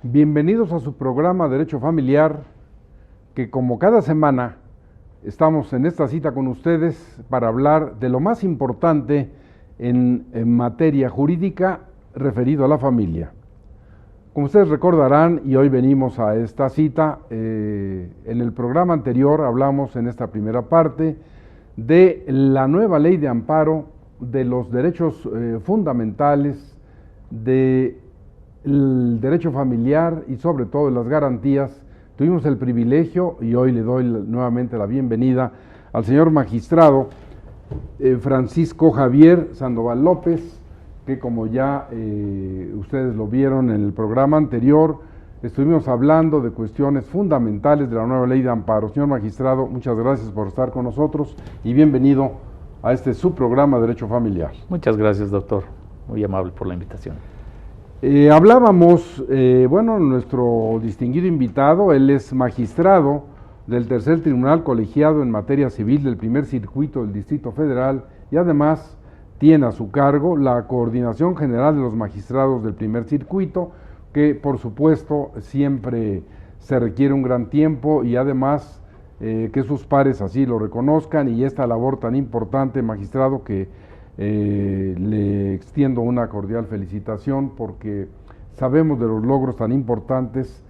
Bienvenidos a su programa Derecho Familiar, que como cada semana estamos en esta cita con ustedes para hablar de lo más importante en materia jurídica referido a la familia. Como ustedes recordarán, y hoy venimos a esta cita, en el programa anterior hablamos en esta primera parte de la nueva ley de amparo de los derechos fundamentales del derecho familiar y sobre todo de las garantías. Tuvimos el privilegio, y hoy le doy nuevamente la bienvenida al señor magistrado Francisco Javier Sandoval López, que como ya ustedes lo vieron en el programa anterior, estuvimos hablando de cuestiones fundamentales de la nueva ley de amparo. Señor magistrado, muchas gracias por estar con nosotros y bienvenido a este subprograma Derecho Familiar. Muchas gracias, doctor. Muy amable por la invitación. Hablábamos, nuestro distinguido invitado, él es magistrado del Tercer Tribunal Colegiado en Materia Civil del Primer Circuito del Distrito Federal y además tiene a su cargo la Coordinación General de los Magistrados del Primer Circuito, que por supuesto siempre se requiere un gran tiempo y además que sus pares así lo reconozcan, y esta labor tan importante, magistrado, que le extiendo una cordial felicitación porque sabemos de los logros tan importantes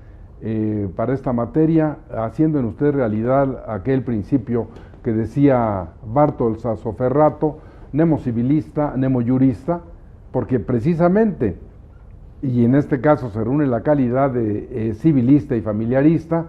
para esta materia, haciendo en usted realidad aquel principio que decía Bartol Sassoferrato: nemo civilista, nemo jurista, porque precisamente, y en este caso se reúne la calidad de civilista y familiarista,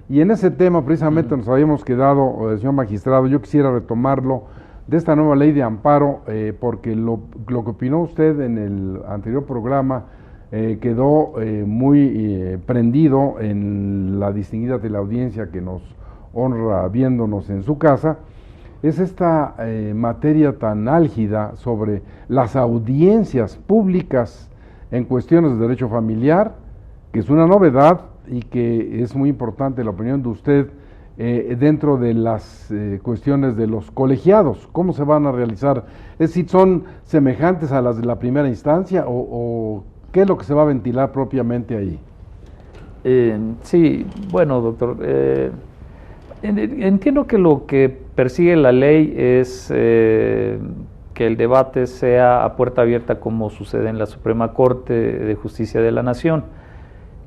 y en ese tema precisamente nos habíamos quedado, señor magistrado. Yo quisiera retomarlo de esta nueva ley de amparo, porque lo que opinó usted en el anterior programa quedó muy prendido en la distinguida teleaudiencia que nos honra viéndonos en su casa. Es esta materia tan álgida sobre las audiencias públicas en cuestiones de derecho familiar, que es una novedad y que es muy importante la opinión de usted dentro de las cuestiones de los colegiados. ¿Cómo se van a realizar? Es decir, ¿son semejantes a las de la primera instancia o qué es lo que se va a ventilar propiamente ahí? Sí, bueno, doctor, entiendo que lo que persigue la ley es que el debate sea a puerta abierta, como sucede en la Suprema Corte de Justicia de la Nación.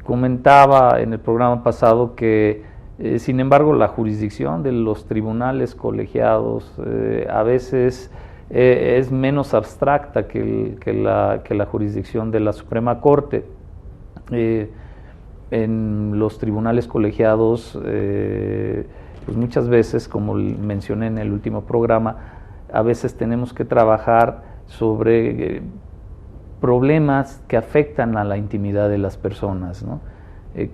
Comentaba en el programa pasado que sin embargo, la jurisdicción de los tribunales colegiados a veces es menos abstracta que la jurisdicción de la Suprema Corte. En los tribunales colegiados, pues muchas veces, como mencioné en el último programa, a veces tenemos que trabajar sobre problemas que afectan a la intimidad de las personas, ¿no?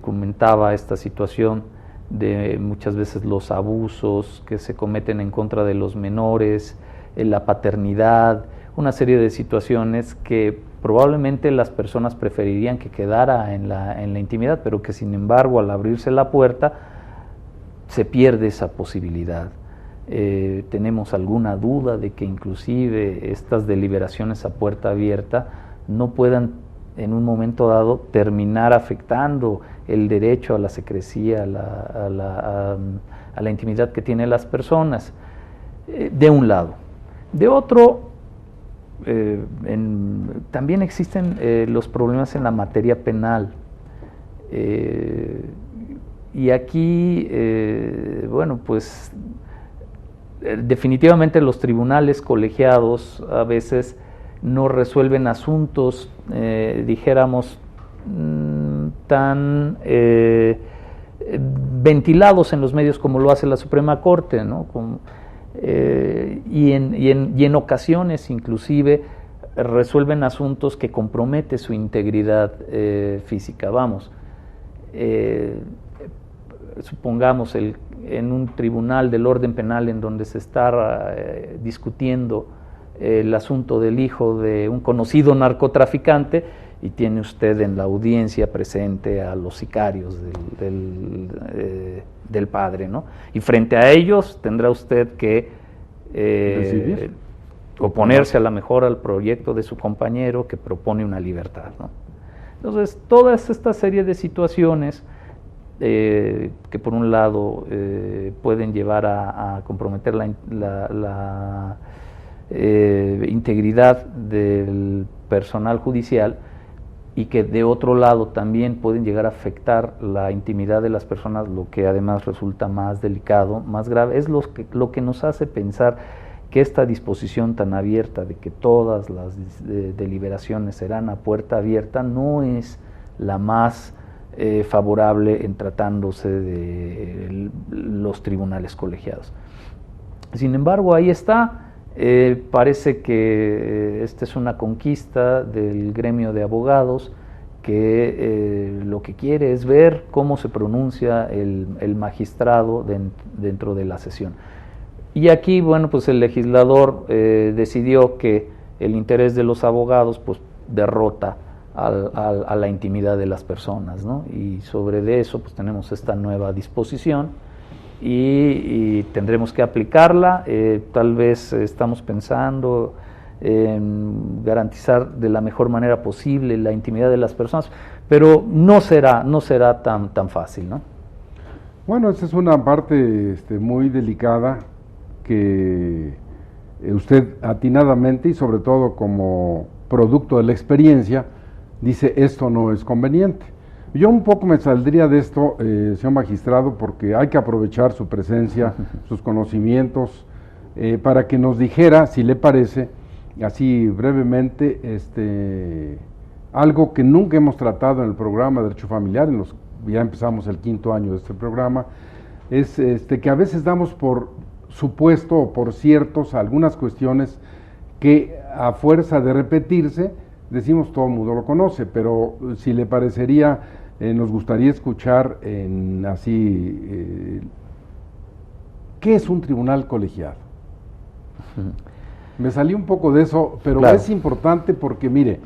Comentaba esta situación de muchas veces los abusos que se cometen en contra de los menores, la paternidad, una serie de situaciones que probablemente las personas preferirían que quedara en la intimidad, pero que sin embargo al abrirse la puerta se pierde esa posibilidad. Tenemos alguna duda de que inclusive estas deliberaciones a puerta abierta no puedan en un momento dado terminar afectando el derecho a la secrecía, a la intimidad que tienen las personas, de un lado. De otro, también existen los problemas en la materia penal. Y aquí, definitivamente los tribunales colegiados a veces no resuelven asuntos, dijéramos, tan ventilados en los medios como lo hace la Suprema Corte, ¿no? Y en ocasiones inclusive resuelven asuntos que comprometen su integridad física. Supongamos en un tribunal del orden penal en donde se está discutiendo el asunto del hijo de un conocido narcotraficante, y tiene usted en la audiencia presente a los sicarios del padre, ¿no? Y frente a ellos tendrá usted que oponerse a lo mejor al proyecto de su compañero que propone una libertad, ¿no? Entonces, todas esta serie de situaciones que por un lado pueden llevar a comprometer la integridad del personal judicial, y que de otro lado también pueden llegar a afectar la intimidad de las personas, lo que además resulta más delicado, más grave, es lo que nos hace pensar que esta disposición tan abierta de que todas las deliberaciones serán a puerta abierta no es la más favorable en tratándose de los tribunales colegiados. Sin embargo, ahí está. Parece que esta es una conquista del gremio de abogados que lo que quiere es ver cómo se pronuncia el magistrado dentro de la sesión. Y aquí, bueno, pues el legislador decidió que el interés de los abogados pues derrota a la intimidad de las personas, ¿no? Y sobre eso pues tenemos esta nueva disposición y tendremos que aplicarla. Tal vez estamos pensando en garantizar de la mejor manera posible la intimidad de las personas, pero no será tan fácil, ¿no? Bueno, esa es una parte muy delicada que usted atinadamente y sobre todo como producto de la experiencia dice esto no es conveniente. Yo un poco me saldría de esto, señor magistrado, porque hay que aprovechar su presencia, sus conocimientos, para que nos dijera, si le parece, así brevemente, algo que nunca hemos tratado en el programa de Derecho Familiar, ya empezamos el 5º año de este programa, es que a veces damos por supuesto o por ciertos algunas cuestiones que a fuerza de repetirse, decimos todo el mundo lo conoce, pero si le parecería, nos gustaría escuchar ¿qué es un tribunal colegiado? Me salí un poco de eso, pero claro, es importante porque, mire,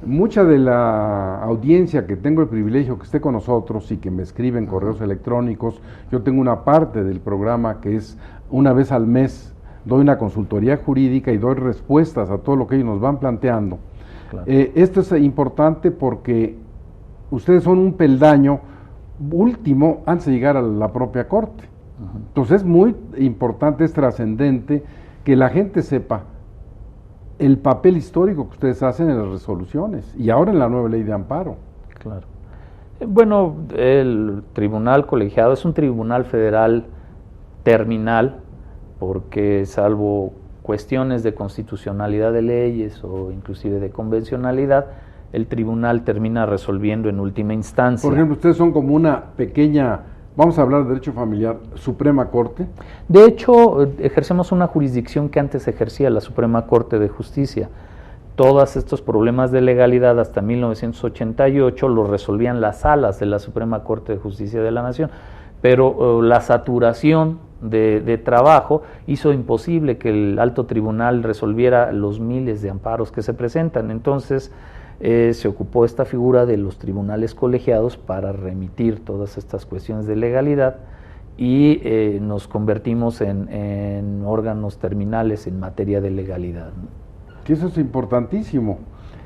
mucha de la audiencia que tengo el privilegio que esté con nosotros y que me escriben correos electrónicos, yo tengo una parte del programa que es una vez al mes, doy una consultoría jurídica y doy respuestas a todo lo que ellos nos van planteando. Claro. Esto es importante porque ustedes son un peldaño último antes de llegar a la propia corte. Entonces es muy importante, es trascendente que la gente sepa el papel histórico que ustedes hacen en las resoluciones y ahora en la nueva ley de amparo. Claro. Bueno, el tribunal colegiado es un tribunal federal terminal porque salvo cuestiones de constitucionalidad de leyes o inclusive de convencionalidad, el tribunal termina resolviendo en última instancia. Por ejemplo, ustedes son como una pequeña, vamos a hablar de derecho familiar, Suprema Corte. De hecho, ejercemos una jurisdicción que antes ejercía la Suprema Corte de Justicia. Todos estos problemas de legalidad hasta 1988 los resolvían las salas de la Suprema Corte de Justicia de la Nación, pero la saturación de trabajo hizo imposible que el alto tribunal resolviera los miles de amparos que se presentan. Entonces se ocupó esta figura de los tribunales colegiados para remitir todas estas cuestiones de legalidad y nos convertimos en órganos terminales en materia de legalidad, ¿no? Que eso es importantísimo,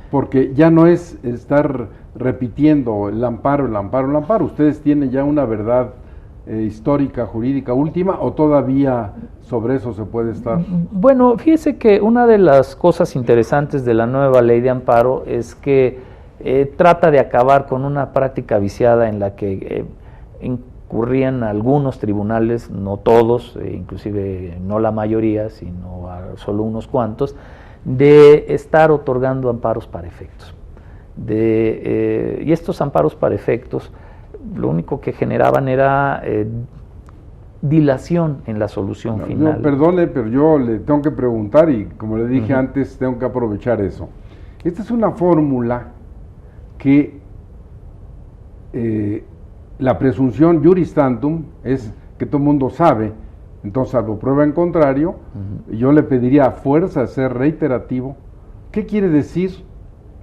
porque ya no es estar repitiendo el amparo, ustedes tienen ya una verdad histórica, jurídica última, o todavía sobre eso se puede estar. Bueno, fíjese que una de las cosas interesantes de la nueva ley de amparo es que trata de acabar con una práctica viciada en la que incurrían algunos tribunales, no todos, inclusive no la mayoría, sino solo unos cuantos, de estar otorgando amparos para efectos. Y estos amparos para efectos lo único que generaban era dilación en la solución final. No, perdone, pero yo le tengo que preguntar y como le dije antes, tengo que aprovechar eso. Esta es una fórmula que la presunción juris tantum es que todo el mundo sabe, entonces salvo prueba en contrario, yo le pediría a fuerza ser reiterativo. ¿Qué quiere decir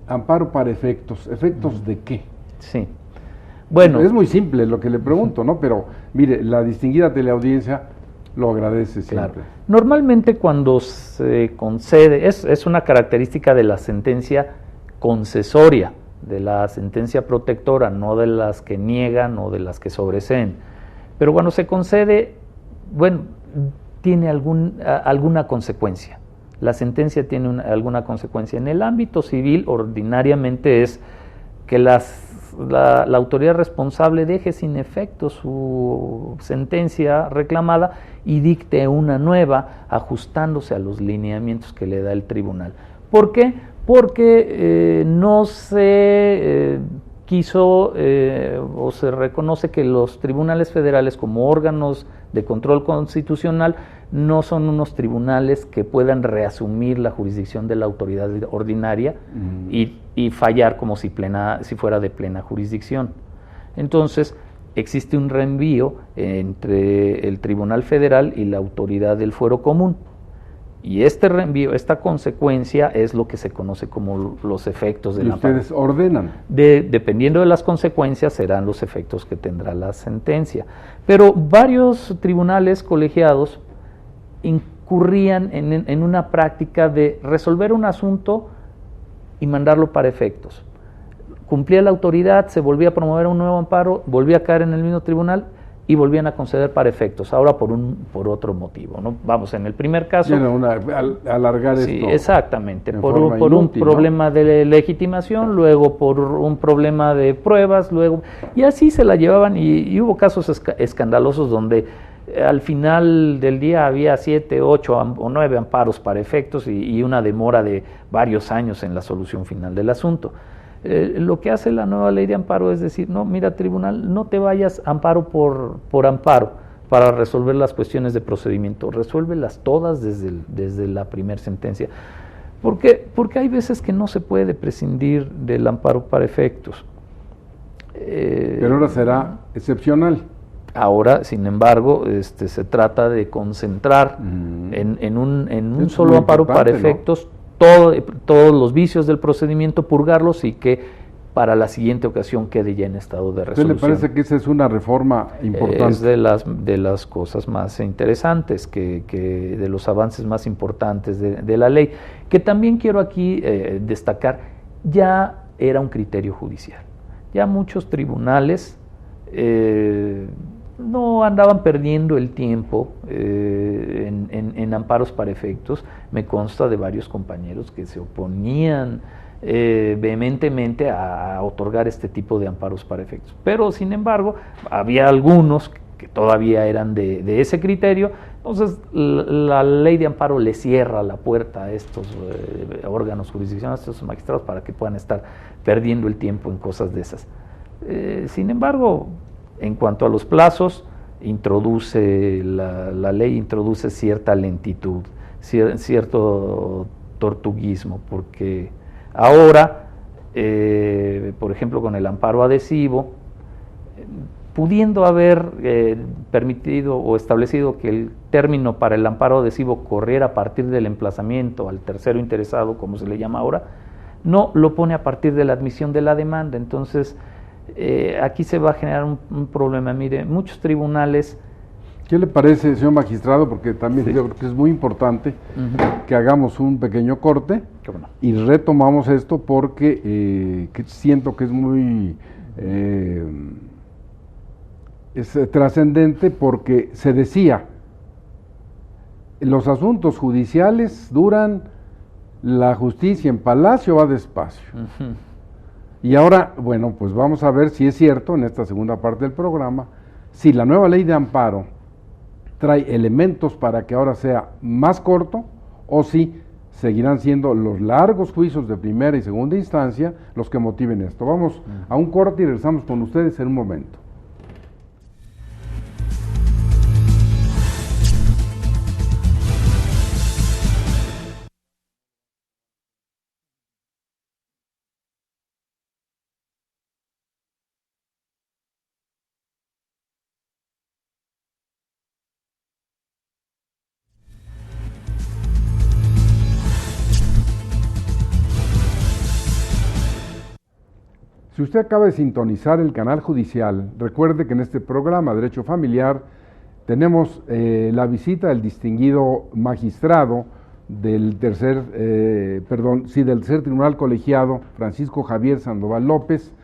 amparo para efectos? ¿Efectos de qué? Sí. Bueno, es muy simple lo que le pregunto, ¿no? Pero mire, la distinguida teleaudiencia lo agradece siempre. Claro. Normalmente cuando se concede, es una característica de la sentencia concesoria, de la sentencia protectora, no de las que niegan o de las que sobreseen. Pero cuando se concede, bueno, tiene alguna consecuencia. La sentencia tiene alguna consecuencia. En el ámbito civil, ordinariamente es que la autoridad responsable deje sin efecto su sentencia reclamada y dicte una nueva, ajustándose a los lineamientos que le da el tribunal. ¿Por qué? Porque no se quiso o se reconoce que los tribunales federales como órganos de control constitucional no son unos tribunales que puedan reasumir la jurisdicción de la autoridad ordinaria y fallar como si fuera de plena jurisdicción. Entonces, existe un reenvío entre el Tribunal Federal y la autoridad del fuero común. Y este reenvío, esta consecuencia es lo que se conoce como los efectos del amparo. ¿Y ustedes ordenan? Dependiendo de las consecuencias serán los efectos que tendrá la sentencia. Pero varios tribunales colegiados incurrían en una práctica de resolver un asunto y mandarlo para efectos. Cumplía la autoridad, se volvía a promover un nuevo amparo, volvía a caer en el mismo tribunal y volvían a conceder para efectos, ahora por otro motivo, ¿no? Vamos, en el primer caso... alargar sí, esto. Exactamente, por un problema de legitimación, luego por un problema de pruebas, luego... Y así se la llevaban y hubo casos escandalosos donde al final del día había 7, 8 o 9 amparos para efectos y una demora de varios años en la solución final del asunto. Lo que hace la nueva ley de amparo es decir, no, mira, tribunal, no te vayas amparo por amparo para resolver las cuestiones de procedimiento, resuélvelas todas desde la primera sentencia. ¿Por qué? Porque hay veces que no se puede prescindir del amparo para efectos. Pero ahora será excepcional. Ahora, sin embargo, se trata de concentrar en un solo amparo para efectos, ¿no? Todos los vicios del procedimiento, purgarlos y que para la siguiente ocasión quede ya en estado de resolución. ¿Usted le parece que esa es una reforma importante? Es de las cosas más interesantes, de los avances más importantes de la ley, que también quiero aquí destacar, ya era un criterio judicial. Ya muchos tribunales no andaban perdiendo el tiempo en amparos para efectos. Me consta de varios compañeros que se oponían vehementemente a otorgar este tipo de amparos para efectos. Pero, sin embargo, había algunos que todavía eran de ese criterio. Entonces, la ley de amparo le cierra la puerta a estos órganos jurisdiccionales, a estos magistrados, para que puedan estar perdiendo el tiempo en cosas de esas. Sin embargo, en cuanto a los plazos, la ley introduce cierta lentitud, cierto tortuguismo, porque ahora, por ejemplo, con el amparo adhesivo, pudiendo haber permitido o establecido que el término para el amparo adhesivo corriera a partir del emplazamiento al tercero interesado, como se le llama ahora, no lo pone a partir de la admisión de la demanda. Entonces, aquí se va a generar un problema. Mire, muchos tribunales... ¿Qué le parece, señor magistrado? Porque también yo creo que es muy importante que hagamos un pequeño corte y retomamos esto porque siento que es muy trascendente, porque se decía, los asuntos judiciales duran, la justicia en palacio va despacio. Y ahora, bueno, pues vamos a ver si es cierto en esta segunda parte del programa, si la nueva ley de amparo trae elementos para que ahora sea más corto, o si seguirán siendo los largos juicios de primera y segunda instancia los que motiven esto. Vamos a un corte y regresamos con ustedes en un momento. Si usted acaba de sintonizar el canal judicial, recuerde que en este programa Derecho Familiar tenemos la visita del distinguido magistrado del tercer tribunal colegiado, Francisco Javier Sandoval López,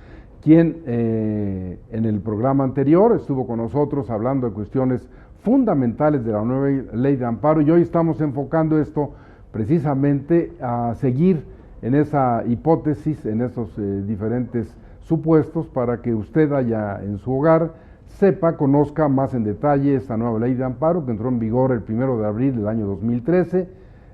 quien en el programa anterior estuvo con nosotros hablando de cuestiones fundamentales de la nueva ley de amparo, y hoy estamos enfocando esto precisamente a seguir en esa hipótesis, en esos diferentes supuestos, para que usted allá en su hogar sepa, conozca más en detalle esta nueva ley de amparo que entró en vigor el 1 de abril del año 2013.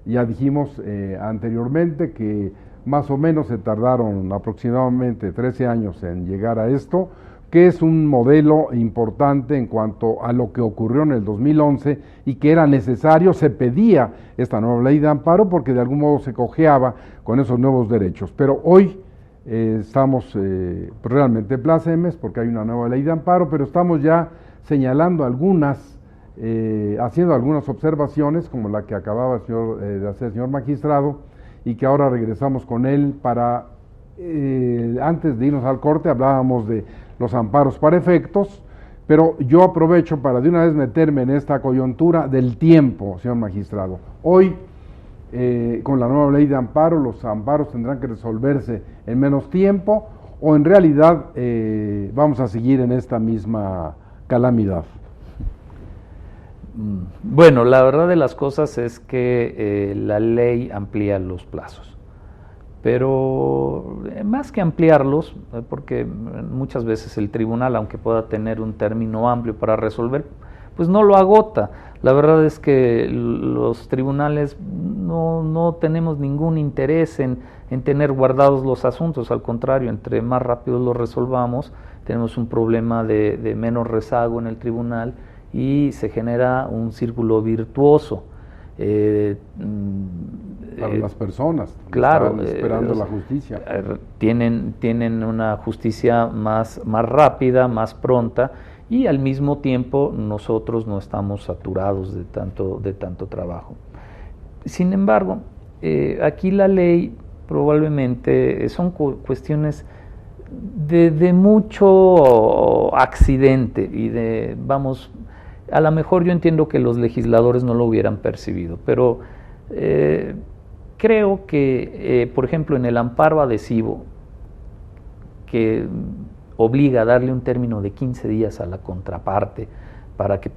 Ya dijimos anteriormente que más o menos se tardaron aproximadamente 13 años en llegar a esto, que es un modelo importante en cuanto a lo que ocurrió en el 2011 y que era necesario, se pedía esta nueva ley de amparo porque de algún modo se cojeaba con esos nuevos derechos. Pero hoy estamos realmente plácemes porque hay una nueva ley de amparo, pero estamos ya señalando algunas, haciendo algunas observaciones como la que acababa de hacer el señor magistrado, y que ahora regresamos con él para, antes de irnos al corte, hablábamos de los amparos para efectos, pero yo aprovecho para de una vez meterme en esta coyuntura del tiempo, señor magistrado. Hoy, con la nueva ley de amparo, los amparos tendrán que resolverse en menos tiempo, o en realidad vamos a seguir en esta misma calamidad. Bueno, la verdad de las cosas es que la ley amplía los plazos, pero más que ampliarlos, porque muchas veces el tribunal, aunque pueda tener un término amplio para resolver, pues no lo agota. La verdad es que los tribunales no tenemos ningún interés en tener guardados los asuntos, al contrario, entre más rápido los resolvamos, tenemos un problema de menos rezago en el tribunal y se genera un círculo virtuoso. Para las personas, claro, están esperando la justicia. Tienen una justicia más rápida, más pronta, y al mismo tiempo nosotros no estamos saturados de tanto trabajo. Sin embargo, aquí la ley probablemente son cuestiones de mucho accidente y a lo mejor yo entiendo que los legisladores no lo hubieran percibido, pero creo que, por ejemplo, en el amparo adhesivo, que obliga a darle un término de 15 días a la contraparte para que,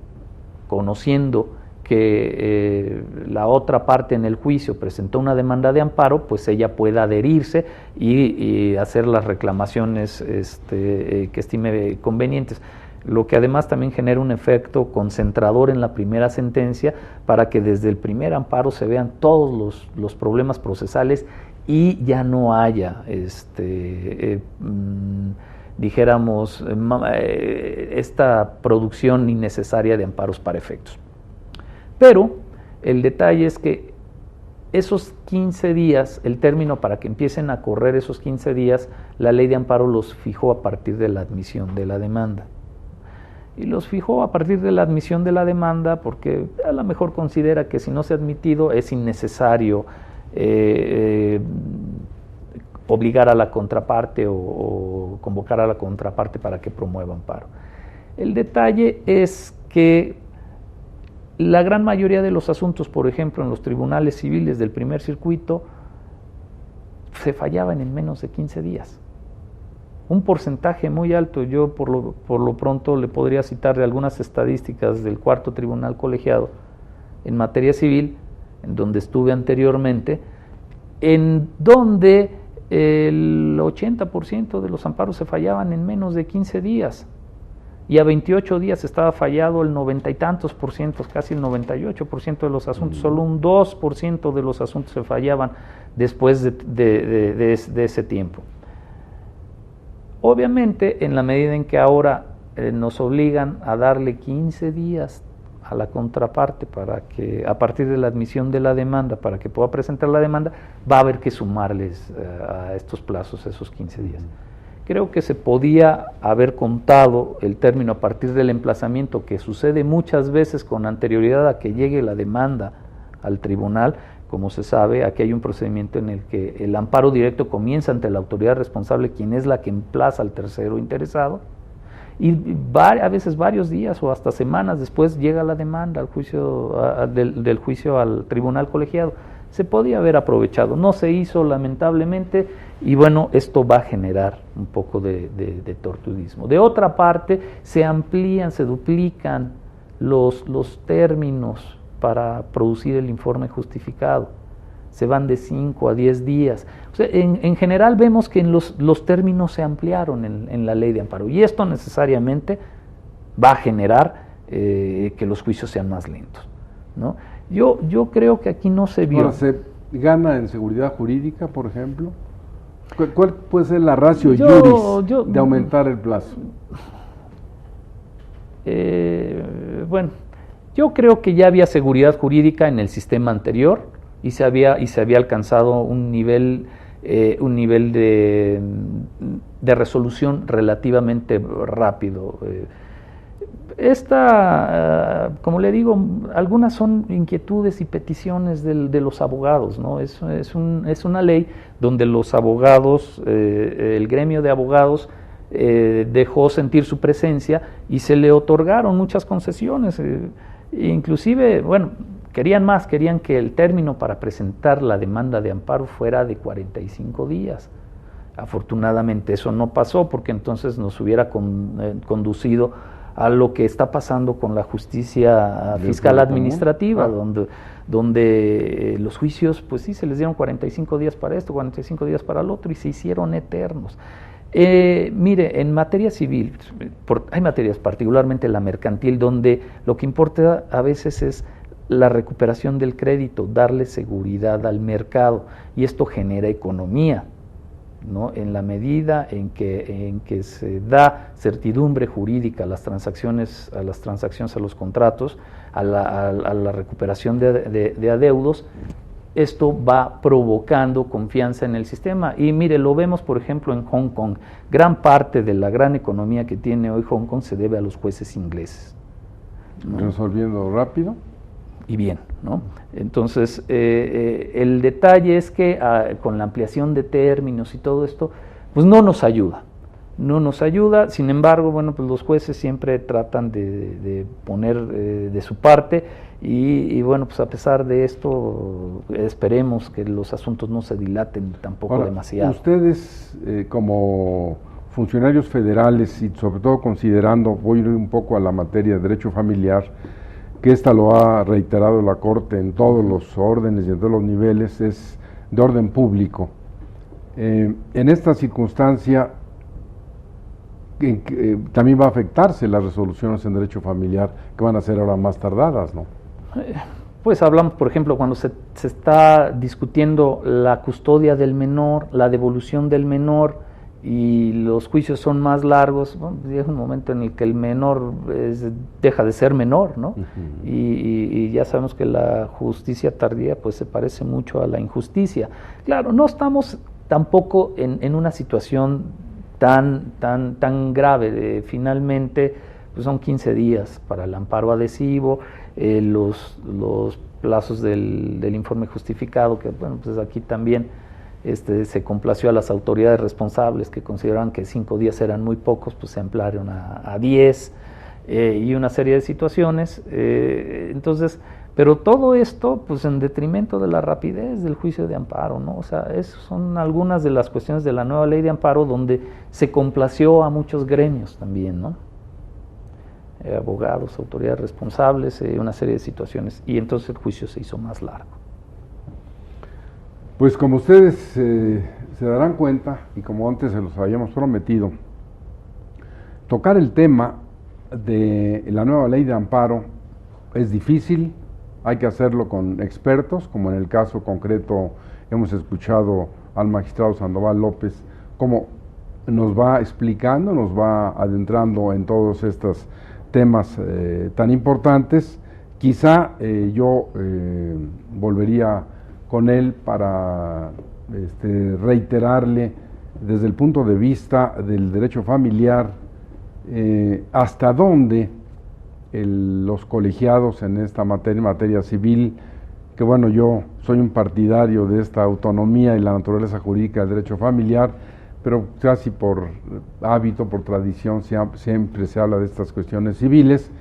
conociendo que la otra parte en el juicio presentó una demanda de amparo, pues ella pueda adherirse y hacer las reclamaciones que estime convenientes, lo que además también genera un efecto concentrador en la primera sentencia para que desde el primer amparo se vean todos los problemas procesales y ya no haya dijéramos esta producción innecesaria de amparos para efectos. Pero el detalle es que esos 15 días, el término para que empiecen a correr esos 15 días, la ley de amparo los fijó a partir de la admisión de la demanda. Y los fijó a partir de la admisión de la demanda porque a lo mejor considera que si no se ha admitido es innecesario obligar a la contraparte o convocar a la contraparte para que promueva amparo. El detalle es que la gran mayoría de los asuntos, por ejemplo, en los tribunales civiles del primer circuito, se fallaban en menos de 15 días. Un porcentaje muy alto. Yo por lo pronto le podría citar de algunas estadísticas del cuarto tribunal colegiado en materia civil, en donde estuve anteriormente, en donde el 80% de los amparos se fallaban en menos de 15 días. Y a 28 días estaba fallado el 90 y tantos por ciento, casi el 98% de los asuntos. Solo un 2% de los asuntos se fallaban después de ese tiempo. Obviamente, en la medida en que ahora nos obligan a darle 15 días a la contraparte para que, a partir de la admisión de la demanda, para que pueda presentar la demanda, va a haber que sumarles a estos plazos esos 15 días. Creo que se podía haber contado el término a partir del emplazamiento, que sucede muchas veces con anterioridad a que llegue la demanda al tribunal. Como se sabe, aquí hay un procedimiento en el que el amparo directo comienza ante la autoridad responsable, quien es la que emplaza al tercero interesado, y a veces varios días o hasta semanas después llega la demanda al juicio del juicio al tribunal colegiado. Se podía haber aprovechado, no se hizo lamentablemente, y bueno, esto va a generar un poco de tortudismo. De otra parte, se amplían, se duplican los términos para producir el informe justificado. Se van de 5 a 10 días. O sea, en general vemos que los términos se ampliaron en la ley de amparo, y esto necesariamente va a generar que los juicios sean más lentos, ¿no? Yo creo que aquí no se vio. Ahora, ¿se gana en seguridad jurídica, por ejemplo? ¿Cuál puede ser la ratio juris de aumentar el plazo? Bueno, yo creo que ya había seguridad jurídica en el sistema anterior y se había alcanzado un nivel de resolución relativamente rápido. Como le digo, algunas son inquietudes y peticiones de los abogados, ¿no? Es una ley donde los abogados, el gremio de abogados dejó sentir su presencia y se le otorgaron muchas concesiones. Inclusive, bueno, querían que el término para presentar la demanda de amparo fuera de 45 días. Afortunadamente eso no pasó, porque entonces nos hubiera conducido a lo que está pasando con la justicia fiscal administrativa, donde los juicios, pues sí, se les dieron 45 días para esto, 45 días para el otro, y se hicieron eternos. Mire, en materia civil, hay materias, particularmente la mercantil, donde lo que importa a veces es la recuperación del crédito, darle seguridad al mercado, y esto genera economía, ¿no? En la medida en que se da certidumbre jurídica a las transacciones, a los contratos, a la recuperación de adeudos, esto va provocando confianza en el sistema. Y mire, lo vemos por ejemplo en Hong Kong. Gran parte de la gran economía que tiene hoy Hong Kong se debe a los jueces ingleses, ¿no? Resolviendo rápido y bien, ¿no? Entonces, el detalle es que con la ampliación de términos y todo esto, pues no nos ayuda. Sin embargo, bueno, pues los jueces siempre tratan de poner de su parte, y bueno, pues a pesar de esto, esperemos que los asuntos no se dilaten tampoco demasiado. Ustedes, como funcionarios federales, y sobre todo considerando, voy a ir un poco a la materia de derecho familiar, que esta lo ha reiterado la Corte en todos los órdenes y en todos los niveles, es de orden público. En esta circunstancia también va a afectarse las resoluciones en derecho familiar, que van a ser ahora más tardadas, ¿no? Pues hablamos, por ejemplo, cuando se está discutiendo la custodia del menor, la devolución del menor, y los juicios son más largos, bueno, llega un momento en el que el menor deja de ser menor, ¿no? Uh-huh. Y ya sabemos que la justicia tardía pues se parece mucho a la injusticia. Claro, no estamos tampoco en una situación tan grave. Finalmente, pues son 15 días para el amparo adhesivo, los plazos del informe justificado, que bueno, pues aquí también se complació a las autoridades responsables, que consideraban que 5 días eran muy pocos, pues se ampliaron a 10, y una serie de situaciones. Entonces, pero todo esto pues en detrimento de la rapidez del juicio de amparo, ¿no? O sea, esas son algunas de las cuestiones de la nueva ley de amparo donde se complació a muchos gremios también, ¿no? Abogados, autoridades responsables, una serie de situaciones, y entonces el juicio se hizo más largo. Pues como ustedes se darán cuenta, y como antes se los habíamos prometido, tocar el tema de la nueva ley de amparo es difícil, hay que hacerlo con expertos, como en el caso concreto hemos escuchado al magistrado Sandoval López, cómo nos va explicando, nos va adentrando en todos estos temas tan importantes. Quizá yo volvería con él para reiterarle desde el punto de vista del derecho familiar hasta dónde los colegiados en esta materia civil, que bueno, yo soy un partidario de esta autonomía y la naturaleza jurídica del derecho familiar, pero casi por hábito, por tradición, siempre se habla de estas cuestiones civiles,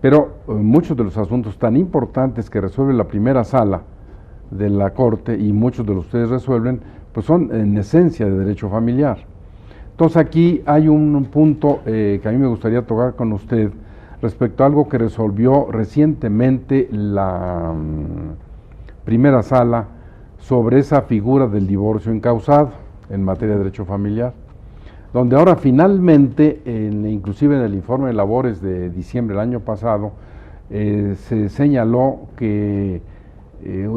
pero muchos de los asuntos tan importantes que resuelve la primera sala, de la Corte, y muchos de los que ustedes resuelven, pues son en esencia de derecho familiar. Entonces aquí hay un punto que a mí me gustaría tocar con usted respecto a algo que resolvió recientemente la primera sala sobre esa figura del divorcio encausado en materia de derecho familiar, donde ahora finalmente, inclusive en el informe de labores de diciembre del año pasado, se señaló que,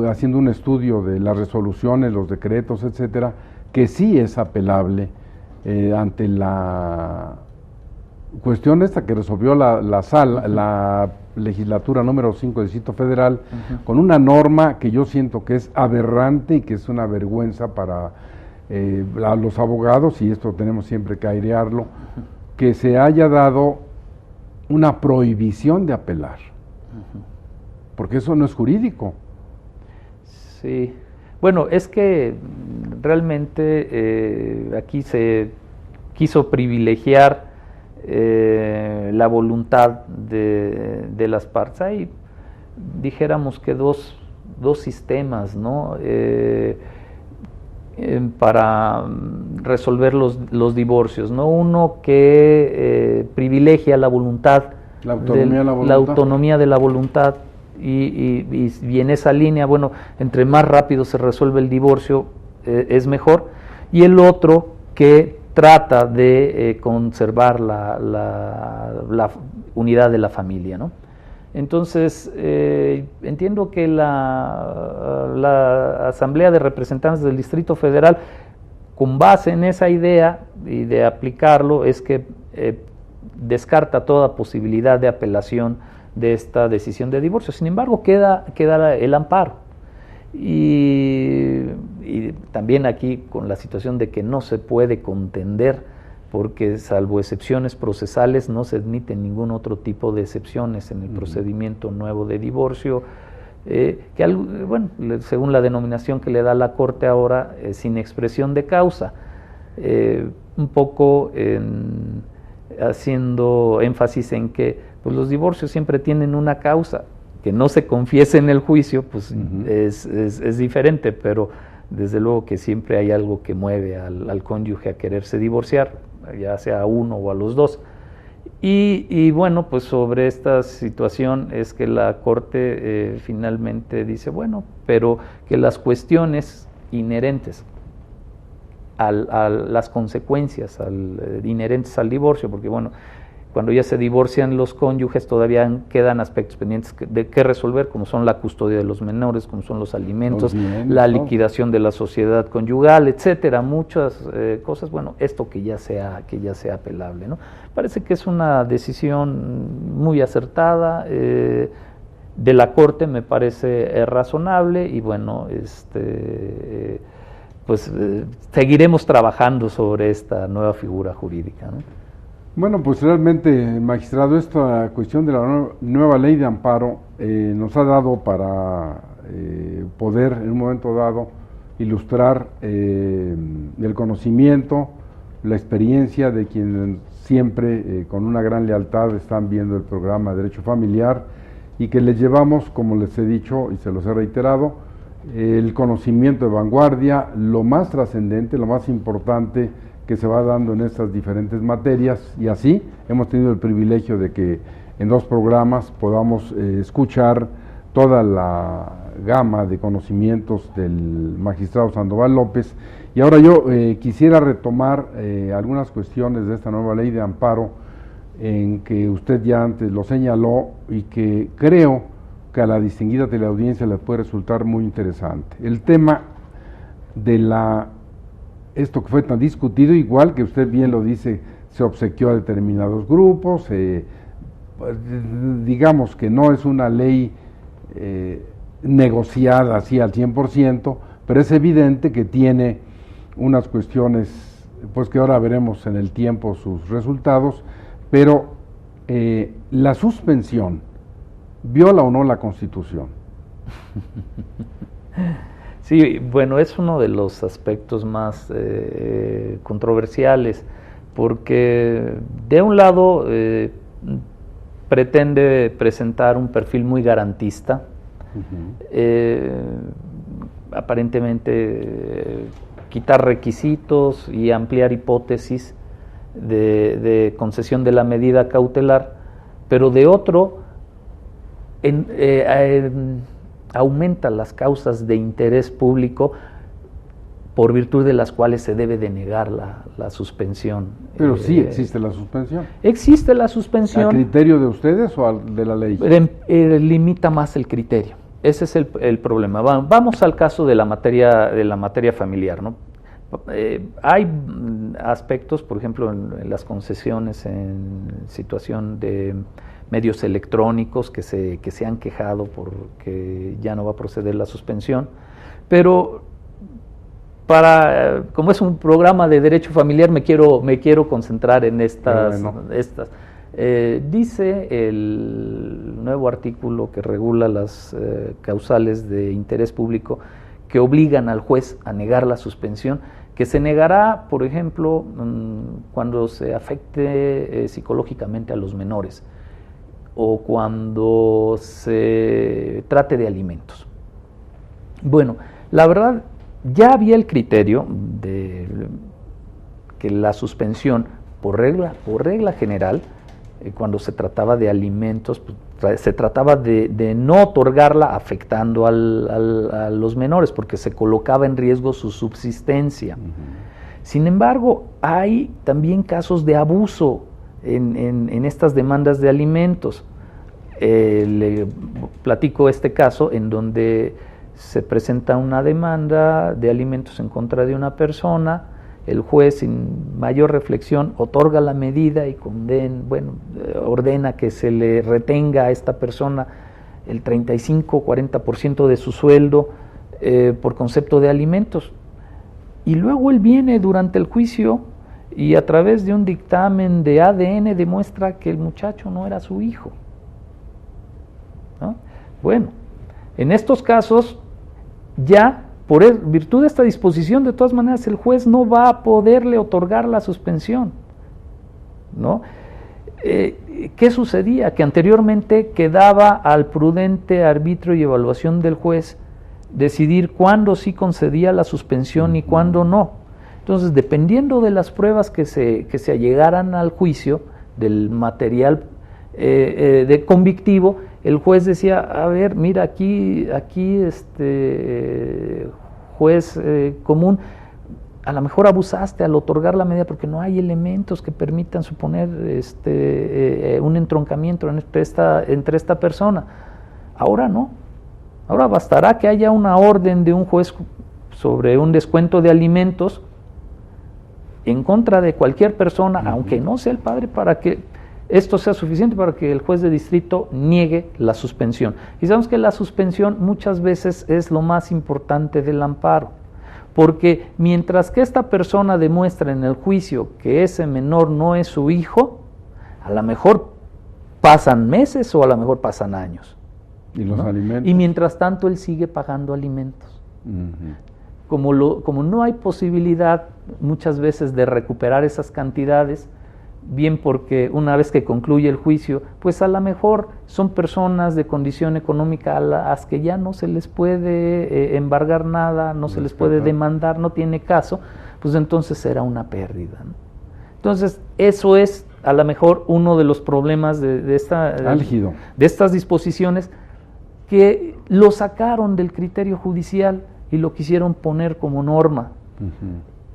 haciendo un estudio de las resoluciones, los decretos, etcétera, que sí es apelable ante la cuestión esta que resolvió la legislatura número 5 del Distrito Federal, con una norma que yo siento que es aberrante y que es una vergüenza para a los abogados, y esto tenemos siempre que airearlo, que se haya dado una prohibición de apelar, porque eso no es jurídico. Sí, bueno, es que realmente aquí se quiso privilegiar la voluntad de las partes. Hay, dijéramos que dos sistemas, ¿no? Para resolver los divorcios, ¿no? Uno que privilegia la voluntad, la autonomía de la voluntad, y en esa línea, bueno, entre más rápido se resuelve el divorcio es mejor, y el otro que trata de conservar la unidad de la familia, ¿no? Entonces, entiendo que la Asamblea de Representantes del Distrito Federal, con base en esa idea y de aplicarlo, es que descarta toda posibilidad de apelación de esta decisión de divorcio. Sin embargo, queda el amparo. Y también aquí con la situación de que no se puede contender, porque salvo excepciones procesales no se admite ningún otro tipo de excepciones en el procedimiento nuevo de divorcio, bueno, según la denominación que le da la Corte ahora, sin expresión de causa, un poco haciendo énfasis en que pues, los divorcios siempre tienen una causa. Que no se confiese en el juicio, pues es diferente, pero desde luego que siempre hay algo que mueve al cónyuge a quererse divorciar, ya sea a uno o a los dos. Y bueno, pues sobre esta situación es que la Corte finalmente dice, bueno, pero que las cuestiones inherentes a las consecuencias inherentes al divorcio, porque bueno, cuando ya se divorcian los cónyuges todavía quedan aspectos pendientes de qué resolver, como son la custodia de los menores, como son los alimentos, la liquidación de la sociedad conyugal, etcétera, muchas cosas. Bueno, esto que ya sea apelable, ¿no? Parece que es una decisión muy acertada de la Corte, me parece razonable, y bueno, pues seguiremos trabajando sobre esta nueva figura jurídica, ¿no? Bueno, pues realmente, magistrado, esta cuestión de la nueva ley de amparo nos ha dado para poder en un momento dado ilustrar el conocimiento, la experiencia de quienes siempre con una gran lealtad están viendo el programa de Derecho Familiar, y que les llevamos, como les he dicho y se los he reiterado, el conocimiento de vanguardia, lo más trascendente, lo más importante que se va dando en estas diferentes materias, y así hemos tenido el privilegio de que en 2 programas podamos escuchar toda la gama de conocimientos del magistrado Sandoval López. Y ahora yo quisiera retomar algunas cuestiones de esta nueva ley de amparo, en que usted ya antes lo señaló y que creo que a la distinguida teleaudiencia le puede resultar muy interesante. El tema de esto que fue tan discutido, igual que usted bien lo dice, se obsequió a determinados grupos, digamos que no es una ley negociada así al 100%, pero es evidente que tiene unas cuestiones, pues que ahora veremos en el tiempo sus resultados, pero la suspensión, ¿viola o no la Constitución? Sí, bueno, es uno de los aspectos más controversiales, porque de un lado pretende presentar un perfil muy garantista, aparentemente quitar requisitos y ampliar hipótesis de concesión de la medida cautelar, pero de otro aumenta las causas de interés público por virtud de las cuales se debe denegar la suspensión. Pero sí existe la suspensión. Existe la suspensión. ¿A criterio de ustedes o de la ley? Limita más el criterio. Ese es el problema. Vamos al caso de la materia familiar, ¿no? Hay aspectos, por ejemplo, en las concesiones en situación de medios electrónicos que se han quejado porque ya no va a proceder la suspensión, pero como es un programa de derecho familiar, me quiero concentrar en estas. Dice el nuevo artículo que regula las causales de interés público que obligan al juez a negar la suspensión, que se negará, por ejemplo, cuando se afecte psicológicamente a los menores o cuando se trate de alimentos. Bueno, la verdad, ya había el criterio de que la suspensión, por regla general, cuando se trataba de alimentos, pues, se trataba de no otorgarla afectando a los menores, porque se colocaba en riesgo su subsistencia. Sin embargo, hay también casos de abuso en estas demandas de alimentos. Le platico este caso en donde se presenta una demanda de alimentos en contra de una persona, el juez sin mayor reflexión otorga la medida y ordena que se le retenga a esta persona el 35-40% de su sueldo por concepto de alimentos. Y luego él viene durante el juicio y a través de un dictamen de ADN demuestra que el muchacho no era su hijo, ¿no? Bueno, en estos casos ya por virtud de esta disposición, de todas maneras, el juez no va a poderle otorgar la suspensión, ¿no? ¿Qué sucedía? Que anteriormente quedaba al prudente arbitrio y evaluación del juez decidir cuándo sí concedía la suspensión y cuándo no. Entonces, dependiendo de las pruebas que se allegaran al juicio, del material de convictivo, el juez decía, a ver, mira, aquí juez común, a lo mejor abusaste al otorgar la medida porque no hay elementos que permitan suponer un entroncamiento entre esta persona. Ahora no. Ahora bastará que haya una orden de un juez sobre un descuento de alimentos en contra de cualquier persona, aunque no sea el padre, para que esto sea suficiente para que el juez de distrito niegue la suspensión. Y sabemos que la suspensión muchas veces es lo más importante del amparo, porque mientras que esta persona demuestra en el juicio que ese menor no es su hijo, a lo mejor pasan meses o a lo mejor pasan años. ¿Y los alimentos? Y mientras tanto él sigue pagando alimentos. Como no hay posibilidad muchas veces de recuperar esas cantidades, bien porque una vez que concluye el juicio, pues a lo mejor son personas de condición económica a las que ya no se les puede embargar nada, no se les puede demandar, no tiene caso, pues entonces será una pérdida, ¿no? Entonces, eso es a lo mejor uno de los problemas de estas disposiciones, que lo sacaron del criterio judicial y lo quisieron poner como norma.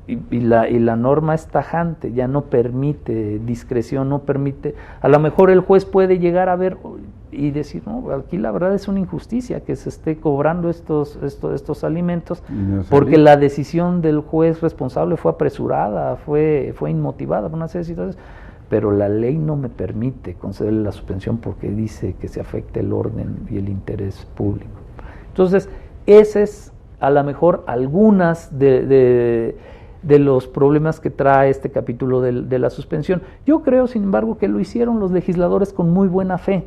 Y la norma es tajante, ya no permite discreción, no permite. A lo mejor el juez puede llegar a ver y decir, no, aquí la verdad es una injusticia que se esté cobrando estos alimentos, porque la decisión del juez responsable fue apresurada, fue inmotivada por una serie de situaciones, pero la ley no me permite concederle la suspensión porque dice que se afecta el orden y el interés público. Entonces, ese es a lo mejor algunas de los problemas que trae este capítulo de la suspensión. Yo creo, sin embargo, que lo hicieron los legisladores con muy buena fe,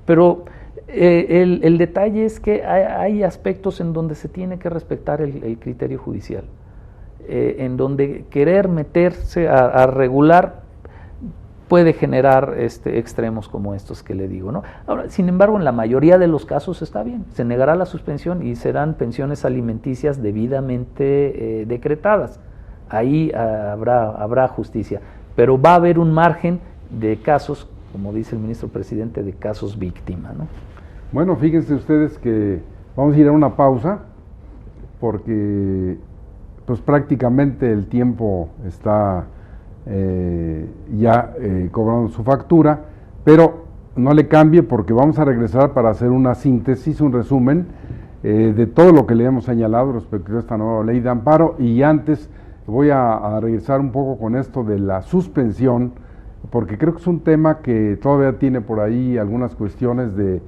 pero el detalle es que hay aspectos en donde se tiene que respetar el criterio judicial, en donde querer meterse a regular puede generar extremos como estos que le digo, ¿no? Ahora, sin embargo, en la mayoría de los casos está bien, se negará la suspensión y serán pensiones alimenticias debidamente decretadas. Ahí habrá justicia, pero va a haber un margen de casos, como dice el ministro presidente, de casos víctima, ¿no? Bueno, fíjense ustedes que vamos a ir a una pausa porque pues prácticamente el tiempo está cobrando su factura, pero no le cambie porque vamos a regresar para hacer una síntesis, un resumen de todo lo que le hemos señalado respecto a esta nueva ley de amparo. Y antes voy a regresar un poco con esto de la suspensión, porque creo que es un tema que todavía tiene por ahí algunas cuestiones de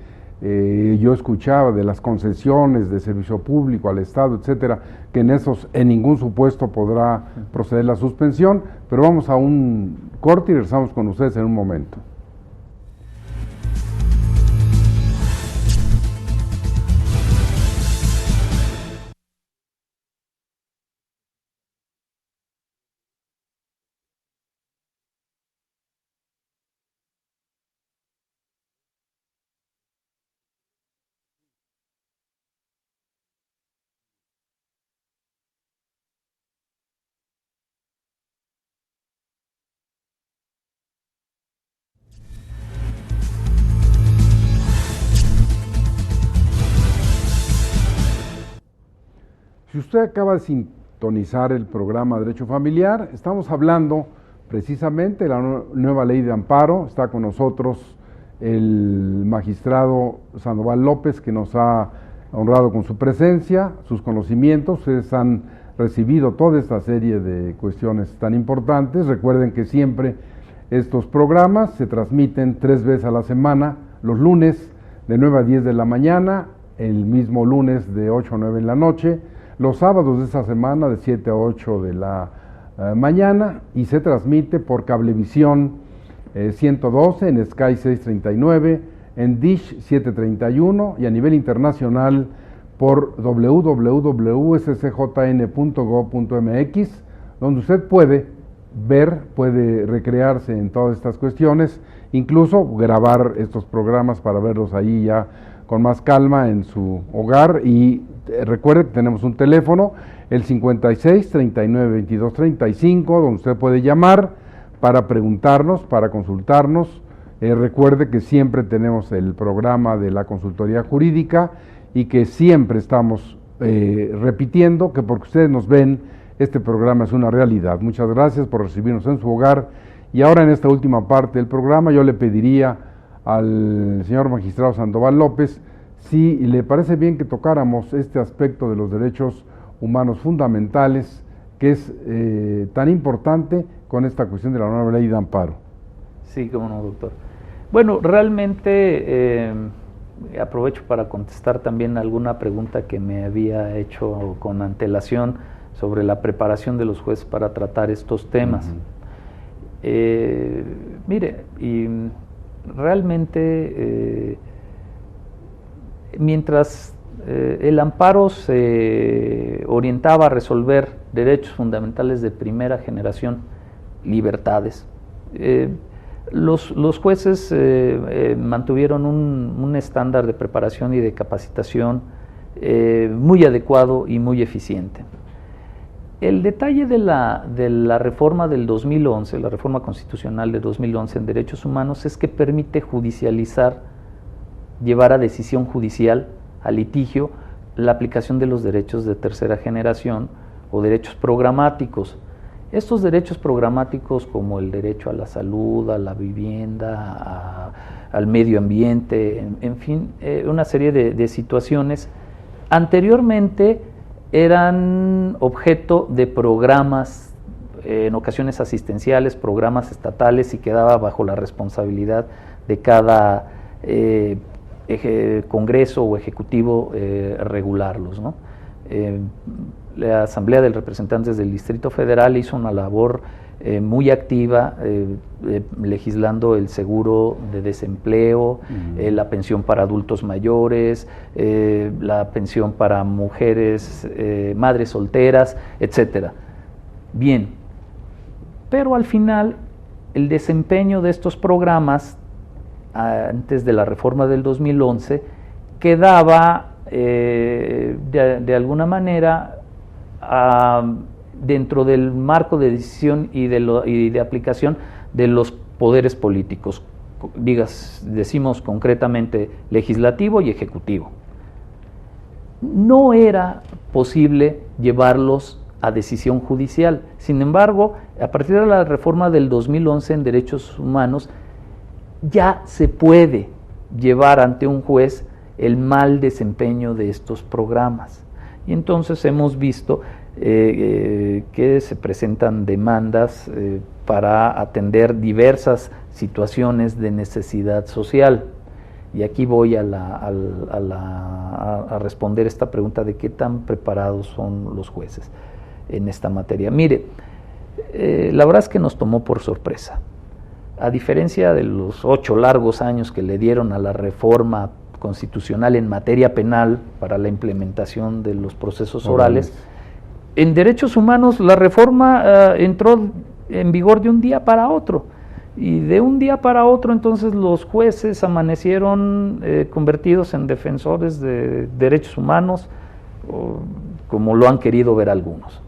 yo escuchaba de las concesiones de servicio público al Estado, etcétera, que en esos en ningún supuesto podrá proceder la suspensión, pero vamos a un corte y regresamos con ustedes en un momento. Si usted acaba de sintonizar el programa Derecho Familiar, estamos hablando precisamente de la nueva ley de amparo. Está con nosotros el magistrado Sandoval López, que nos ha honrado con su presencia, sus conocimientos. Ustedes han recibido toda esta serie de cuestiones tan importantes. Recuerden que siempre estos programas se transmiten 3 veces a la semana, los lunes de 9 a 10 de la mañana, el mismo lunes de 8 a 9 en la noche, los sábados de esa semana de 7 a 8 de la mañana, y se transmite por Cablevisión 112, en Sky 639, en Dish 731 y a nivel internacional por www.scjn.gov.mx, donde usted puede ver, puede recrearse en todas estas cuestiones, incluso grabar estos programas para verlos ahí ya con más calma en su hogar. Y recuerde que tenemos un teléfono, el 56 39 22 35, donde usted puede llamar para preguntarnos, para consultarnos. Recuerde que siempre tenemos el programa de la consultoría jurídica y que siempre estamos repitiendo que porque ustedes nos ven, este programa es una realidad. Muchas gracias por recibirnos en su hogar. Y ahora, en esta última parte del programa, yo le pediría al señor magistrado Sandoval López si le parece bien que tocáramos este aspecto de los derechos humanos fundamentales, que es tan importante con esta cuestión de la nueva ley de amparo. Sí, cómo no, doctor. Bueno, realmente aprovecho para contestar también alguna pregunta que me había hecho con antelación sobre la preparación de los jueces para tratar estos temas. Mire, y realmente mientras el amparo se orientaba a resolver derechos fundamentales de primera generación, libertades, los jueces mantuvieron un estándar de preparación y de capacitación muy adecuado y muy eficiente. El detalle de la reforma del 2011, la reforma constitucional de 2011 en derechos humanos, es que permite judicializar, llevar a decisión judicial, a litigio, la aplicación de los derechos de tercera generación o derechos programáticos. Estos derechos programáticos, como el derecho a la salud, a la vivienda, al medio ambiente, en fin, una serie de situaciones, anteriormente eran objeto de programas, en ocasiones asistenciales, programas estatales, y quedaba bajo la responsabilidad de cada Congreso o Ejecutivo regularlos, ¿no? La Asamblea de Representantes del Distrito Federal hizo una labor muy activa legislando el seguro de desempleo, la pensión para adultos mayores, la pensión para mujeres, madres solteras, etcétera. Bien, pero al final el desempeño de estos programas antes de la reforma del 2011 quedaba de alguna manera dentro del marco de decisión y de aplicación de los poderes políticos, decimos concretamente legislativo y ejecutivo. No era posible llevarlos a decisión judicial. Sin embargo, a partir de la reforma del 2011 en derechos humanos, ya se puede llevar ante un juez el mal desempeño de estos programas. Y entonces hemos visto que se presentan demandas para atender diversas situaciones de necesidad social. Y aquí voy a responder esta pregunta de qué tan preparados son los jueces en esta materia. Mire, la verdad es que nos tomó por sorpresa. A diferencia de los 8 largos años que le dieron a la reforma constitucional en materia penal para la implementación de los procesos orales, en derechos humanos la reforma entró en vigor de un día para otro. Y de un día para otro entonces los jueces amanecieron convertidos en defensores de derechos humanos, como lo han querido ver algunos.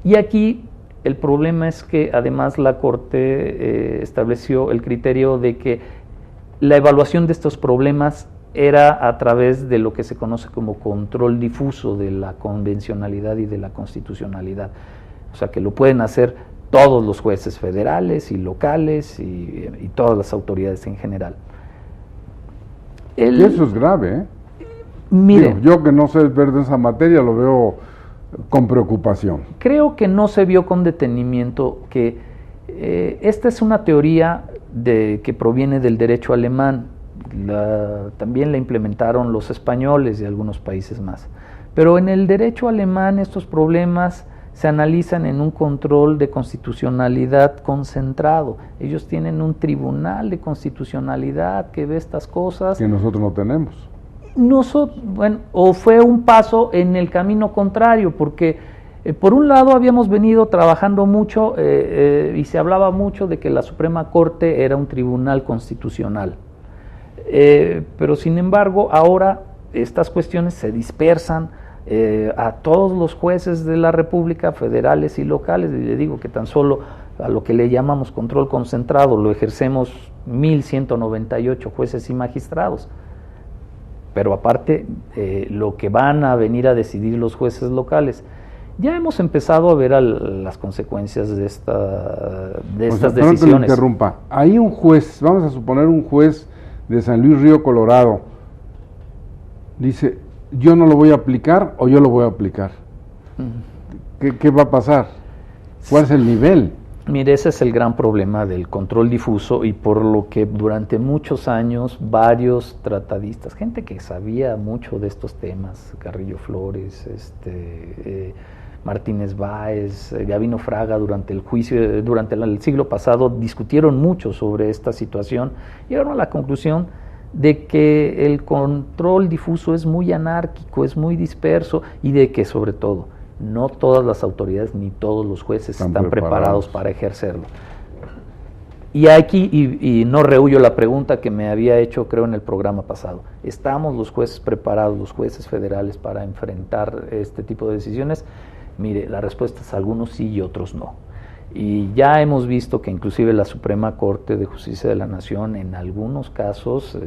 Y aquí el problema es que además la Corte estableció el criterio de que la evaluación de estos problemas era a través de lo que se conoce como control difuso de la convencionalidad y de la constitucionalidad. O sea, que lo pueden hacer todos los jueces federales y locales y todas las autoridades en general. Y eso es grave, ¿eh? Mire, digo, yo que no sé ver de esa materia lo veo con preocupación. Creo que no se vio con detenimiento que esta es una teoría que proviene del derecho alemán. También la implementaron los españoles y algunos países más. Pero en el derecho alemán estos problemas se analizan en un control de constitucionalidad concentrado. Ellos tienen un tribunal de constitucionalidad que ve estas cosas. Que nosotros no tenemos. Bueno, o fue un paso en el camino contrario, porque por un lado habíamos venido trabajando mucho y se hablaba mucho de que la Suprema Corte era un tribunal constitucional. Pero sin embargo, ahora estas cuestiones se dispersan a todos los jueces de la República, federales y locales, y le digo que tan solo a lo que le llamamos control concentrado lo ejercemos 1.198 jueces y magistrados, pero aparte lo que van a venir a decidir los jueces locales. Ya hemos empezado a ver las consecuencias de estas decisiones. No te interrumpa, hay un juez, vamos a suponer un juez de San Luis Río Colorado, dice: yo no lo voy a aplicar o yo lo voy a aplicar. ¿Qué va a pasar? ¿Cuál es el nivel? Mire, ese es el gran problema del control difuso y por lo que durante muchos años varios tratadistas, gente que sabía mucho de estos temas, Carrillo Flores, Martínez Báez, Gavino Fraga, durante el juicio, durante el siglo pasado, discutieron mucho sobre esta situación y llegaron a la conclusión de que el control difuso es muy anárquico, es muy disperso y de que sobre todo no todas las autoridades ni todos los jueces están preparados para ejercerlo. Y aquí, y no rehuyo la pregunta que me había hecho creo en el programa pasado, ¿estamos los jueces preparados, los jueces federales, para enfrentar este tipo de decisiones? Mire, la respuesta es algunos sí y otros no. Y ya hemos visto que inclusive la Suprema Corte de Justicia de la Nación en algunos casos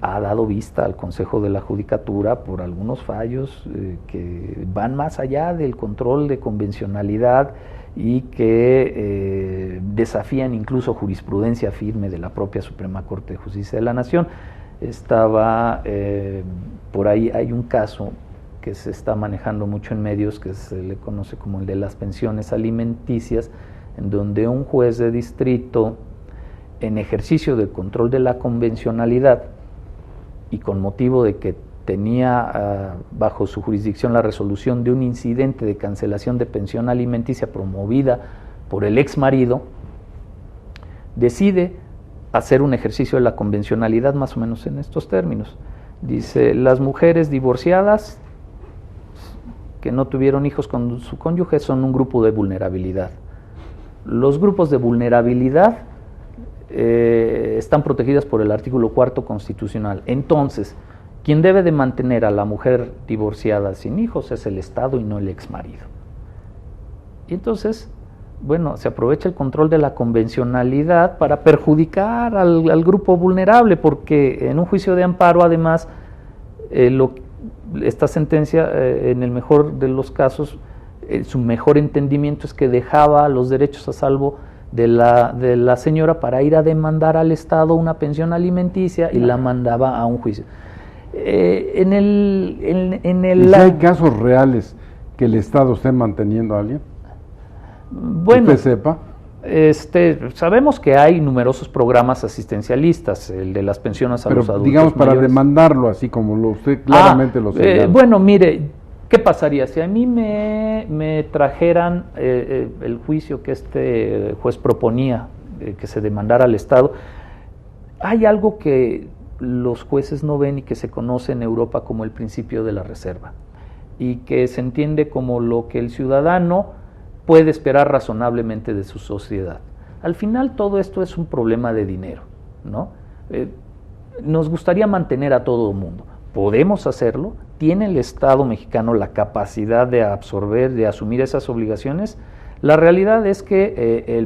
ha dado vista al Consejo de la Judicatura por algunos fallos que van más allá del control de convencionalidad y que desafían incluso jurisprudencia firme de la propia Suprema Corte de Justicia de la Nación. Por ahí hay un caso que se está manejando mucho en medios, que se le conoce como el de las pensiones alimenticias, en donde un juez de distrito, en ejercicio del control de la convencionalidad y con motivo de que tenía bajo su jurisdicción la resolución de un incidente de cancelación de pensión alimenticia promovida por el ex marido, decide hacer un ejercicio de la convencionalidad más o menos en estos términos. Dice: las mujeres divorciadas que no tuvieron hijos con su cónyuge son un grupo de vulnerabilidad. los grupos de vulnerabilidad están protegidas por el artículo 4 constitucional. Entonces, quien debe de mantener a la mujer divorciada sin hijos es el Estado y no el exmarido. Y entonces, bueno, se aprovecha el control de la convencionalidad para perjudicar al grupo vulnerable, porque en un juicio de amparo, además, esta sentencia, en el mejor de los casos, su mejor entendimiento es que dejaba los derechos a salvo de la señora para ir a demandar al Estado una pensión alimenticia y la mandaba a un juicio. ¿Y si hay casos reales que el Estado esté manteniendo a alguien? Bueno, ¿usted sepa? Sabemos que hay numerosos programas asistencialistas, el de las pensiones a los adultos digamos, para mayores. Demandarlo, así como usted claramente lo señala. Bueno, mire, ¿qué pasaría si a mí me trajeran el juicio que este juez proponía, que se demandara al Estado? Hay algo que los jueces no ven y que se conoce en Europa como el principio de la reserva, y que se entiende como lo que el ciudadano puede esperar razonablemente de su sociedad. Al final todo esto es un problema de dinero, ¿no? Nos gustaría mantener a todo el mundo. ¿Podemos hacerlo? ¿Tiene el Estado mexicano la capacidad de absorber, de asumir esas obligaciones? La realidad es que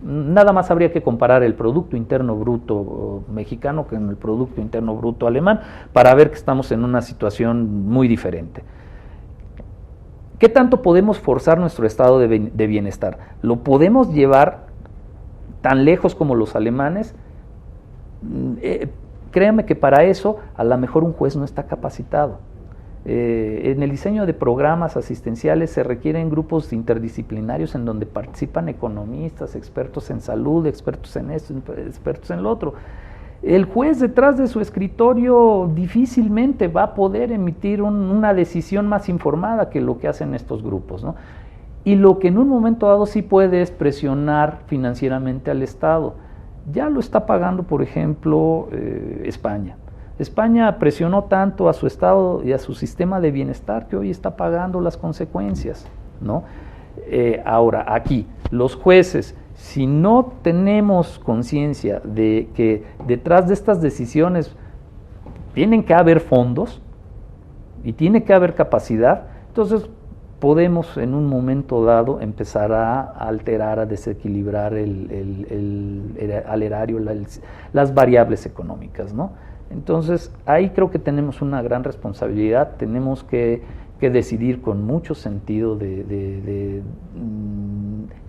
nada más habría que comparar el Producto Interno Bruto mexicano con el Producto Interno Bruto alemán para ver que estamos en una situación muy diferente. ¿Qué tanto podemos forzar nuestro estado de bienestar? ¿Lo podemos llevar tan lejos como los alemanes? Créanme que para eso a lo mejor un juez no está capacitado. En el diseño de programas asistenciales se requieren grupos interdisciplinarios en donde participan economistas, expertos en salud, expertos en esto, expertos en lo otro. El juez detrás de su escritorio difícilmente va a poder emitir una decisión más informada que lo que hacen estos grupos, ¿no? Y lo que en un momento dado sí puede es presionar financieramente al Estado. Ya lo está pagando, por ejemplo, España. España presionó tanto a su Estado y a su sistema de bienestar que hoy está pagando las consecuencias, ¿no? Ahora, aquí, los jueces, si no tenemos conciencia de que detrás de estas decisiones tienen que haber fondos y tiene que haber capacidad, entonces podemos en un momento dado empezar a alterar, a desequilibrar al erario, las variables económicas, ¿no? Entonces ahí creo que tenemos una gran responsabilidad, tenemos que decidir con mucho sentido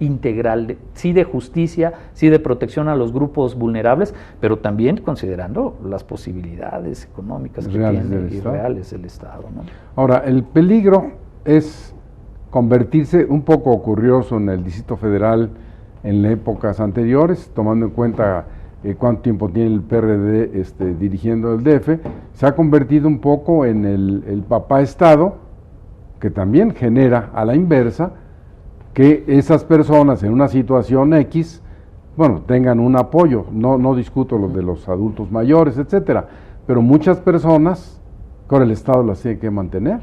integral, sí de justicia, sí de protección a los grupos vulnerables, pero también considerando las posibilidades económicas que tiene y reales el Estado, ¿no? Ahora, el peligro es convertirse, un poco curioso en el Distrito Federal en épocas anteriores, tomando en cuenta cuánto tiempo tiene el PRD dirigiendo el DF, se ha convertido un poco en el papá Estado, que también genera a la inversa que esas personas en una situación X, bueno, tengan un apoyo. No discuto lo de los adultos mayores, etcétera, pero muchas personas con el Estado las tiene que mantener.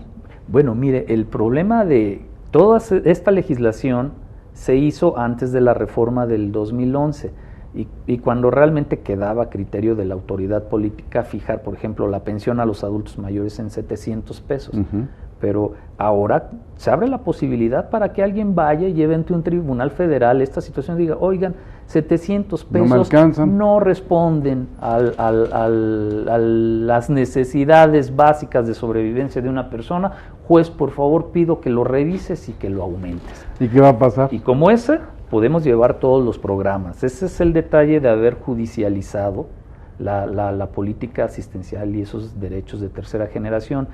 Bueno, mire, el problema de toda esta legislación se hizo antes de la reforma del 2011 y cuando realmente quedaba criterio de la autoridad política fijar, por ejemplo, la pensión a los adultos mayores en 700 pesos. Uh-huh. Pero ahora se abre la posibilidad para que alguien vaya y lleve ante un tribunal federal esta situación y diga, oigan, 700 pesos no responden a las necesidades básicas de sobrevivencia de una persona. Juez, por favor, pido que lo revises y que lo aumentes. ¿Y qué va a pasar? Y como ese, podemos llevar todos los programas. Ese es el detalle de haber judicializado la política asistencial y esos derechos de tercera generación.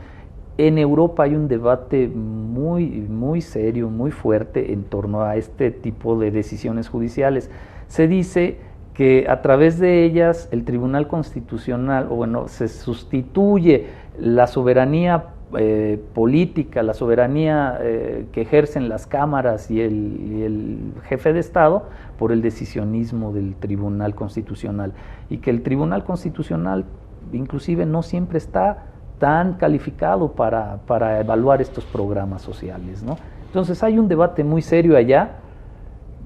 En Europa hay un debate muy serio, muy fuerte en torno a este tipo de decisiones judiciales. Se dice que a través de ellas el Tribunal Constitucional, se sustituye la soberanía política, la soberanía que ejercen las cámaras y el jefe de Estado por el decisionismo del Tribunal Constitucional, y que el Tribunal Constitucional inclusive no siempre está tan calificado para evaluar estos programas sociales, ¿no? Entonces hay un debate muy serio allá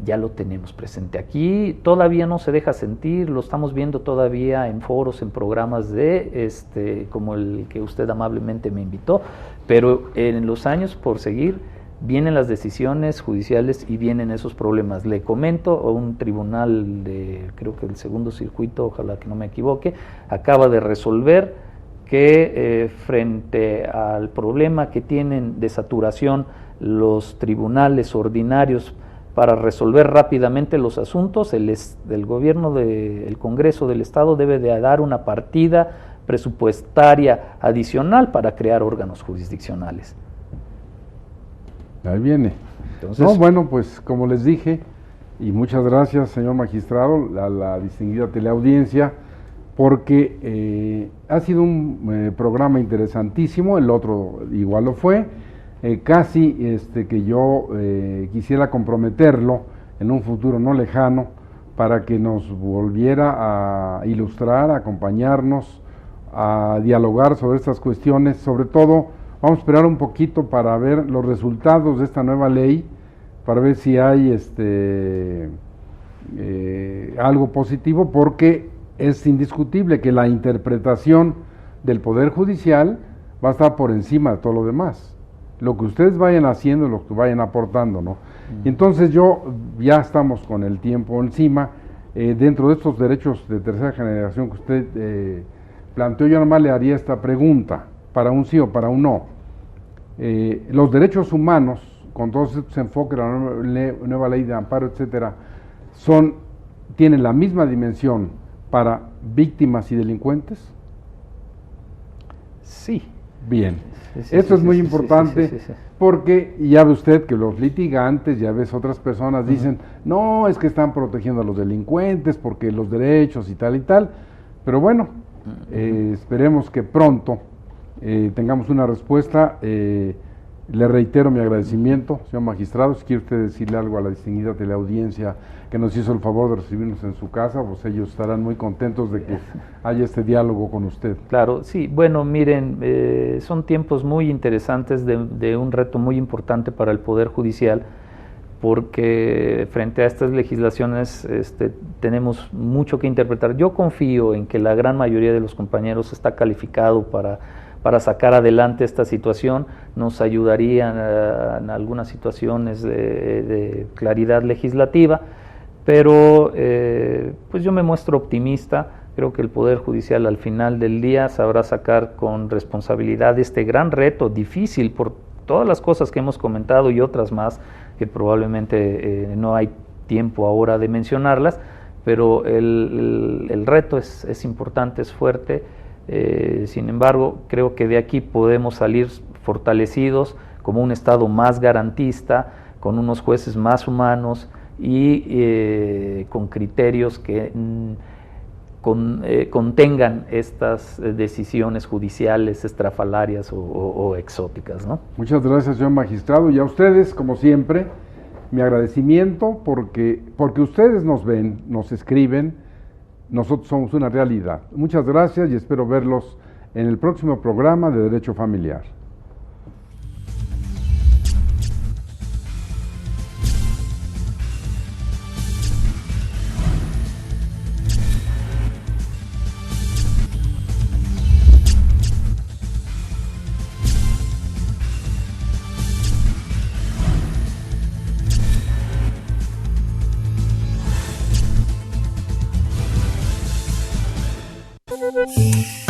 ya lo tenemos presente. Aquí todavía no se deja sentir, lo estamos viendo todavía en foros, en programas como el que usted amablemente me invitó, pero en los años por seguir vienen las decisiones judiciales y vienen esos problemas. Le comento, un tribunal creo que del segundo circuito, ojalá que no me equivoque, acaba de resolver que frente al problema que tienen de saturación los tribunales ordinarios para resolver rápidamente los asuntos, el gobierno del Congreso del Estado debe de dar una partida presupuestaria adicional para crear órganos jurisdiccionales. Ahí viene. Entonces, no, bueno, pues como les dije, y muchas gracias, señor magistrado, a la distinguida teleaudiencia, porque ha sido un programa interesantísimo, el otro igual lo fue, casi que yo quisiera comprometerlo en un futuro no lejano para que nos volviera a ilustrar, a acompañarnos, a dialogar sobre estas cuestiones. Sobre todo, vamos a esperar un poquito para ver los resultados de esta nueva ley, para ver si hay algo positivo, porque es indiscutible que la interpretación del Poder Judicial va a estar por encima de todo lo demás. Lo que ustedes vayan haciendo, lo que vayan aportando, ¿no? Entonces ya estamos con el tiempo encima. Dentro de estos derechos de tercera generación que usted planteó, yo nomás le haría esta pregunta, para un sí o para un no. Los derechos humanos, con todos estos enfoques, la nueva ley de amparo, etcétera, tienen la misma dimensión para víctimas y delincuentes. Sí. Bien. Esto es muy importante porque ya ve usted que los litigantes, ya ves otras personas dicen, no, es que están protegiendo a los delincuentes porque los derechos y tal, pero bueno, esperemos que pronto tengamos una respuesta. Le reitero mi agradecimiento, señor magistrado. Si quiere usted decirle algo a la distinguida teleaudiencia que nos hizo el favor de recibirnos en su casa, pues ellos estarán muy contentos de que haya este diálogo con usted. Claro, sí, bueno, miren, son tiempos muy interesantes de un reto muy importante para el Poder Judicial, porque frente a estas legislaciones tenemos mucho que interpretar. Yo confío en que la gran mayoría de los compañeros está calificado para sacar adelante esta situación, nos ayudaría en algunas situaciones de claridad legislativa, pero pues yo me muestro optimista. Creo que el Poder Judicial al final del día sabrá sacar con responsabilidad este gran reto, difícil por todas las cosas que hemos comentado y otras más que probablemente no hay tiempo ahora de mencionarlas, pero el reto es importante, es fuerte. Sin embargo, creo que de aquí podemos salir fortalecidos como un Estado más garantista, con unos jueces más humanos y con criterios que contengan estas decisiones judiciales estrafalarias o exóticas, ¿no? Muchas gracias, señor magistrado, y a ustedes, como siempre, mi agradecimiento porque ustedes nos ven, nos escriben. Nosotros somos una realidad. Muchas gracias y espero verlos en el próximo programa de Derecho Familiar. Sí.